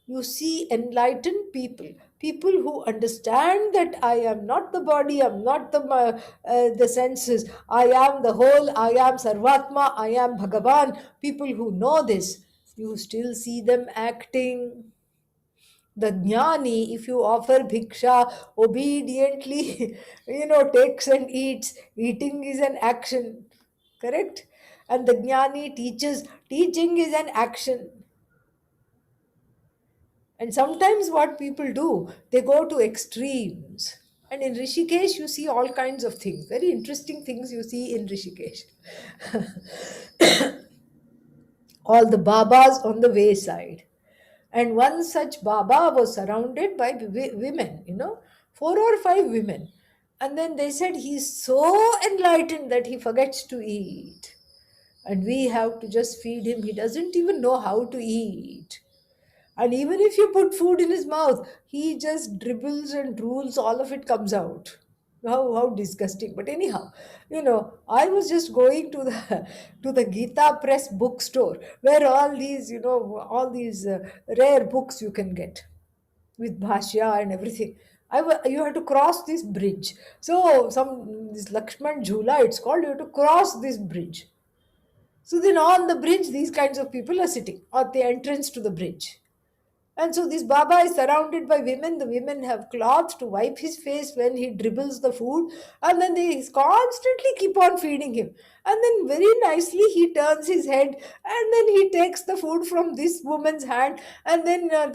You see enlightened people, people who understand that I am not the body, I'm not the senses, I am the whole, I am Sarvatma, I am Bhagavan. People who know this, you still see them acting. The jnani, if you offer bhiksha, obediently, takes and eats. Eating is an action, correct? And the jnani teaches. Teaching is an action. And sometimes what people do, they go to extremes. And in Rishikesh, you see all kinds of things, very interesting things you see in Rishikesh. All the babas on the wayside. And one such Baba was surrounded by women, 4 or 5 women. And then they said he's so enlightened that he forgets to eat. And we have to just feed him. He doesn't even know how to eat. And even if you put food in his mouth, he just dribbles and drools, all of it comes out. How disgusting. But anyhow, I was just going to the to the Gita Press bookstore where all these rare books you can get with Bhashya and everything. You have to cross this bridge. So this Lakshman Jhula, it's called. You have to cross this bridge. So then on the bridge, these kinds of people are sitting at the entrance to the bridge. And so this Baba is surrounded by women. The women have cloths to wipe his face when he dribbles the food. And then they constantly keep on feeding him. And then very nicely he turns his head and then he takes the food from this woman's hand. And then and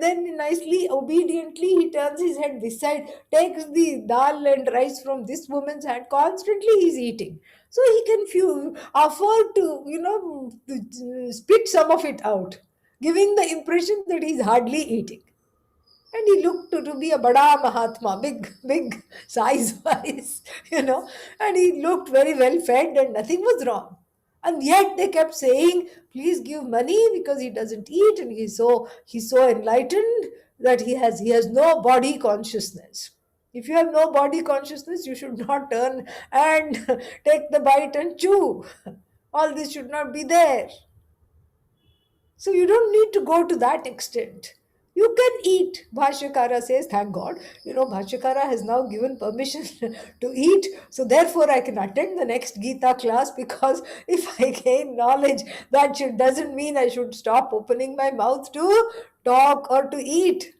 then nicely, obediently he turns his head this side, takes the dal and rice from this woman's hand. Constantly he's eating. So he can afford to, to spit some of it out, giving the impression that he's hardly eating. And he looked to be a bada Mahatma, big size wise, and he looked very well fed and nothing was wrong. And yet they kept saying, please give money because he doesn't eat and he's so enlightened that he has no body consciousness. If you have no body consciousness, you should not turn and take the bite and chew. All this should not be there. So you don't need to go to that extent. You can eat. Bhashyakara says, thank God, Bhashyakara has now given permission to eat. So therefore I can attend the next Gita class, because if I gain knowledge, doesn't mean I should stop opening my mouth to talk or to eat.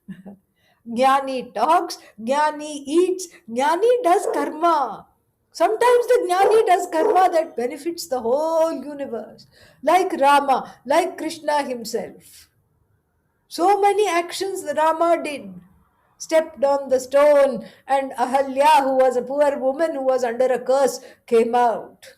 Jnani talks, Jnani eats, Jnani does karma. Sometimes the Jnani does karma that benefits the whole universe, like Rama, like Krishna himself. So many actions that Rama did. Stepped on the stone, and Ahalya, who was a poor woman who was under a curse, came out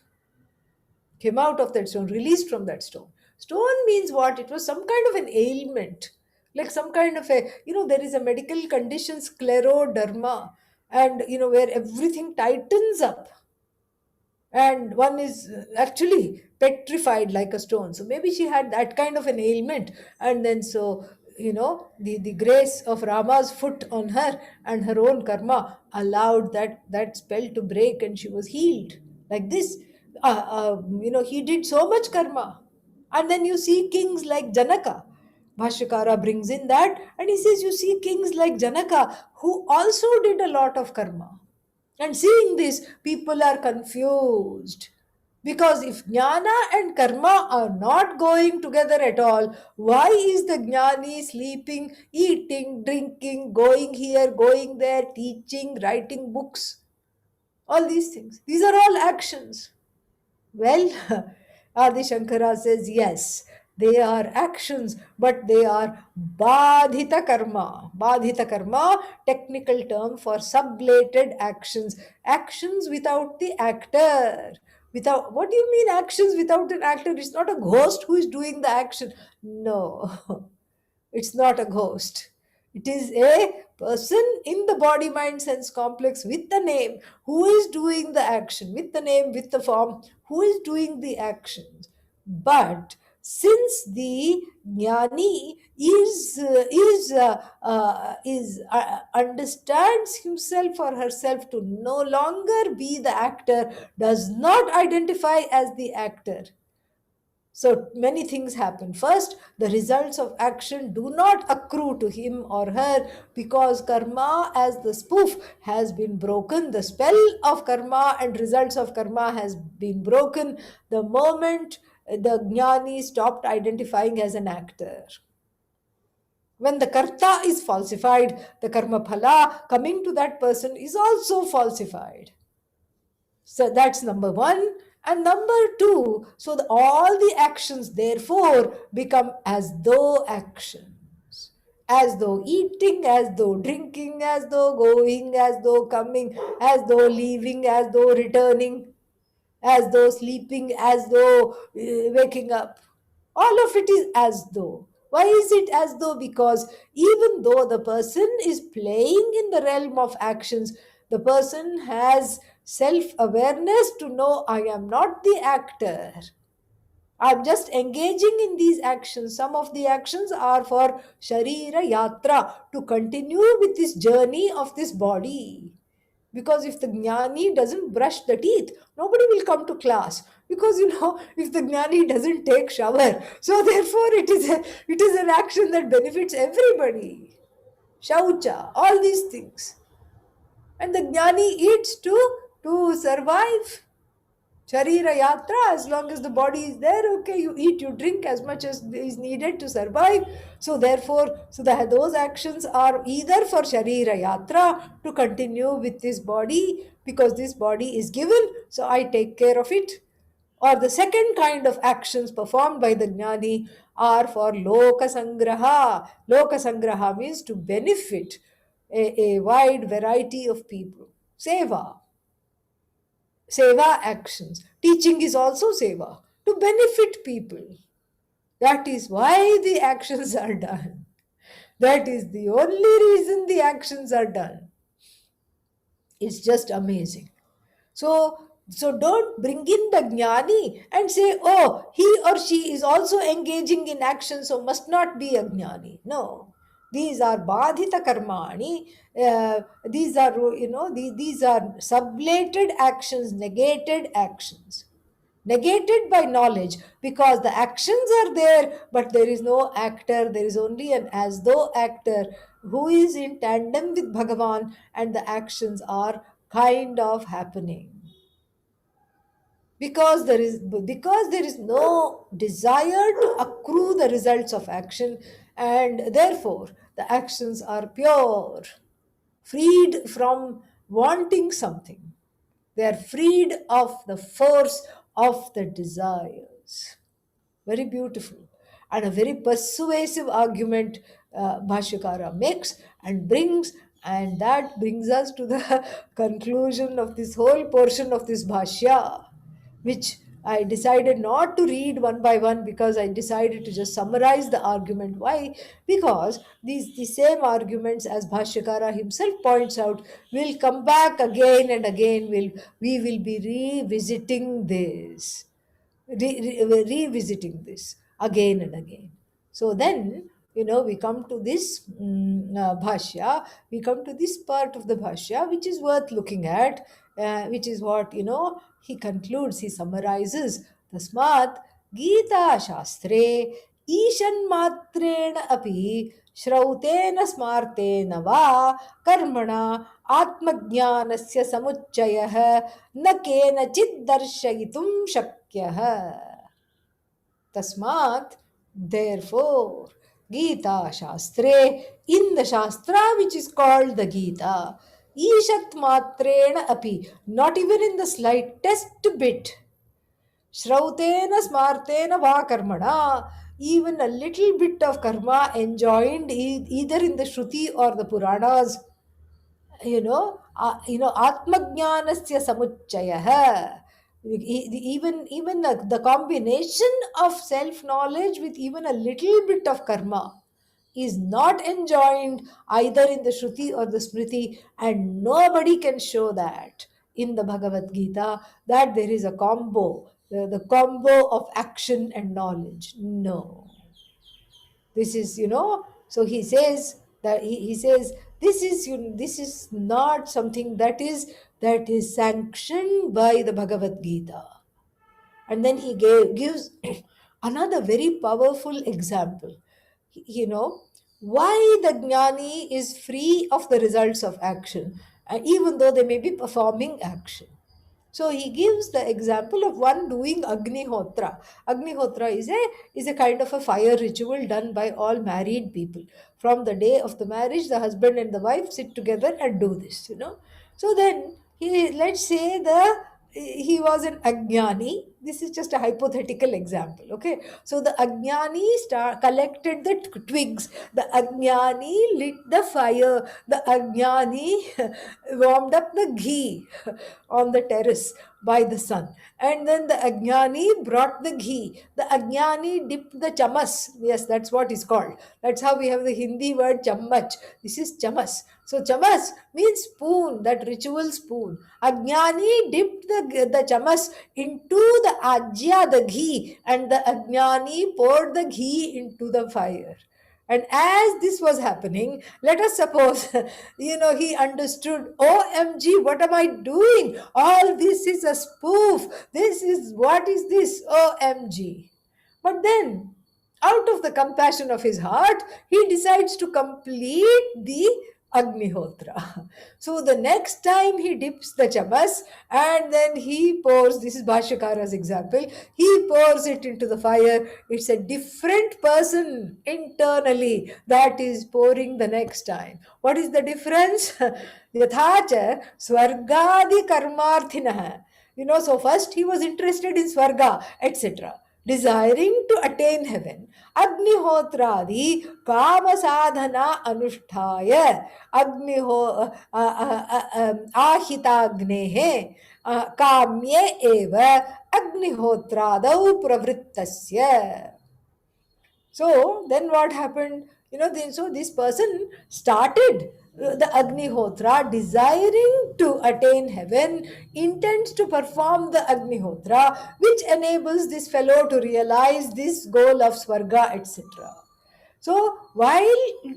of that stone, released from that stone. Stone means what? It was some kind of an ailment, like some kind of there is a medical condition, scleroderma, and where everything tightens up and one is actually petrified like a stone. So maybe she had that kind of an ailment, and then so the grace of Rama's foot on her and her own karma allowed that spell to break, and she was healed like this. He did so much karma. And then you see kings like Janaka. Bhashyakara brings in that, and he says you see kings like Janaka who also did a lot of karma. And seeing this, people are confused. Because if jnana and karma are not going together at all, why is the jnani sleeping, eating, drinking, going here, going there, teaching, writing books? All these things. These are all actions. Well, Adi Shankara says yes, they are actions, but they are badhita karma. Badhita karma, technical term for sublated actions. Actions without the actor. Without, what do you mean actions without an actor? It's not a ghost who is doing the action. No. It's not a ghost. It is a person in the body mind sense complex with the name who is doing the action, with the name, with the form, who is doing the actions. But Since the jnani understands himself or herself to no longer be the actor, does not identify as the actor. So many things happen. First, the results of action do not accrue to him or her because karma, as the spoof, has been broken. The spell of karma and results of karma has been broken the moment the jnani stopped identifying as an actor. When the karta is falsified, the karma phala coming to that person is also falsified. So that's number one. And number two, so all the actions therefore become as though actions. As though eating, as though drinking, as though going, as though coming, as though leaving, as though returning, as though sleeping, as though waking up. All of it is as though. Why is it as though? Because even though the person is playing in the realm of actions, the person has self awareness to know I am not the actor. I'm just engaging in these actions. Some of the actions are for Sharira Yatra, to continue with this journey of this body. Because if the jnani doesn't brush the teeth, nobody will come to class. Because if the jnani doesn't take shower, so therefore it is an action that benefits everybody. Shaucha, all these things. And the jnani eats to survive. Sharira Yatra, as long as the body is there, okay, you eat, you drink as much as is needed to survive. So therefore, those actions are either for Sharira Yatra, to continue with this body, because this body is given, so I take care of it. Or the second kind of actions performed by the jnani are for Loka Sangraha. Loka Sangraha means to benefit a wide variety of people. Seva. Seva actions. Teaching is also seva, to benefit people. That is why the actions are done. That is the only reason the actions are done. It's just amazing. So don't bring in the jnani and say, oh, he or she is also engaging in action, so must not be a jnani. No. These are badhita karmani. These are, these are sublated actions, negated actions. Negated by knowledge, because the actions are there, but there is no actor. There is only an as though actor who is in tandem with Bhagavan, and the actions are kind of happening. Because there is no desire to accrue the results of action, and therefore the actions are pure, freed from wanting something. They are freed of the force of the desires. Very beautiful. And a very persuasive argument Bhashyakara makes and brings, and that brings us to the conclusion of this whole portion of this Bhashya, which I decided not to read one by one, because I decided to just summarize the argument. Why? Because the same arguments, as Bhashyakara himself points out, will come back again and again. We will be revisiting this revisiting this again and again. So then, we come to this bhashya, we come to this part of the bhashya which is worth looking at, which is what, he concludes, he summarizes. Tasmat Gita Shastre Ishan Matren Api Shrautena Smartena Va Karmana Atmajnanasya Samuchayah न केनचित् दर्शयितुं शक्यः. Tasmat, therefore, Gita Shastre, in the Shastra which is called the Gita, Ishat Matrena Api, not even in the slightest bit, Shrautena Smartena Va Karmana, even a little bit of karma enjoined either in the Shruti or the Puranas, atmajnanasya samuchayah. Even the combination of self knowledge with even a little bit of karma is not enjoined either in the Shruti or the Smriti, and nobody can show that in the Bhagavad Gita, that there is a combo. the combo of action and knowledge. No, this is, so he says that he says this is, this is not something that is sanctioned by the Bhagavad Gita. And then he gives another very powerful example. Why the jnani is free of the results of action, even though they may be performing action. So he gives the example of one doing Agnihotra. Agnihotra is a kind of a fire ritual done by all married people. From the day of the marriage, the husband and the wife sit together and do this. So then let's say he was an Ajnani. This is just a hypothetical example. Okay. So the Ajnani collected the twigs. The Ajnani lit the fire. The Ajnani warmed up the ghee on the terrace by the sun. And then the Ajnani brought the ghee. The Ajnani dipped the chamas. Yes, that's what it's called. That's how we have the Hindi word chammach. This is chamas. So chamas means spoon, that ritual spoon. Ajnani dipped the chamas into the ajya, the ghee, and the Ajnani poured the ghee into the fire. And as this was happening, let us suppose, he understood, OMG, what am I doing? All this is a spoof. What is this? OMG. But then, out of the compassion of his heart, he decides to complete the Agnihotra. So the next time he dips the chamas and then he pours, this is Bhashyakara's example, he pours it into the fire. It's a different person internally that is pouring the next time. What is the difference? Yathacha swargadi karmarthinah. So first he was interested in swarga, etc., desiring to attain heaven. Agnihotradi kama sadhana anushtaya ahitagnehe kamye eva agnihotradau pravrittasya. So then what happened? So this person started the Agnihotra, desiring to attain heaven, intends to perform the Agnihotra, which enables this fellow to realize this goal of Swarga, etc. So while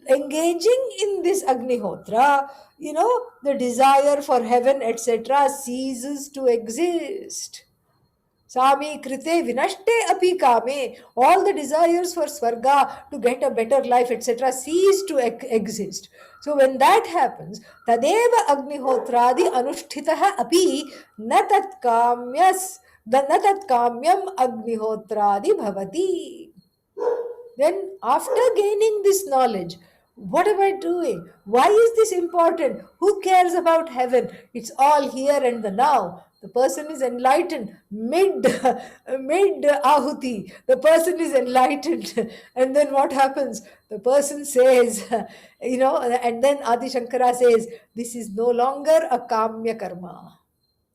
engaging in this Agnihotra, the desire for heaven, etc., ceases to exist. Sami krite vinashte api kame. All the desires for swarga, to get a better life, etc., cease to exist. So when that happens, tadeva agnihotradi anushtitaha api natat kamyas, the natat kamyam agnihotradi bhavati. Then, after gaining this knowledge, what am I doing? Why is this important? Who cares about heaven? It's all here and the now. The person is enlightened mid ahuti. The person is enlightened, and then what happens? The person says, and then Adi Shankara says, this is no longer a kamya karma.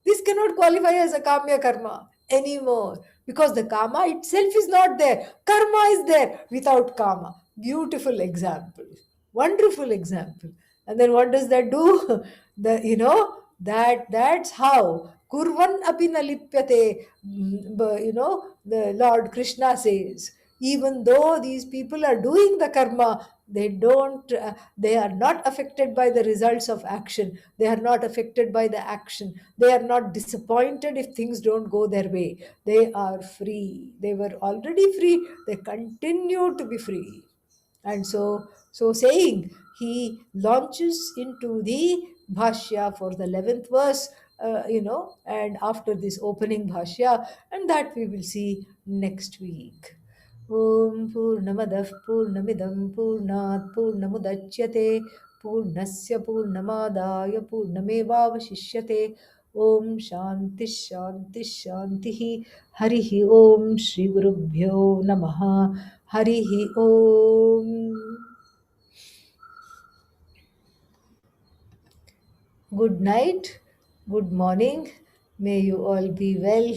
This cannot qualify as a kamya karma anymore, because the karma itself is not there. Karma is there without karma. Beautiful example. Wonderful example. And then what does that do? That's how kurvan api na lipyate, the Lord Krishna says, even though these people are doing the karma, they are not affected by the results of action. They are not affected by the action. They are not disappointed if things don't go their way. They are free. They were already free. They continue to be free. And so saying, he launches into the Bhashya for the 11th verse, and after this opening Bhashya, and that we will see next week. Om Purnamadah Purnamidam Purnat Purnamudachyate Purnasya Purnamadaya Purnamevavashishyate. Om Shanti Shanti Shanti. Harihi Om Shri Gurubhyo Namaha. Harihi Om. Good night, good morning. May you all be well.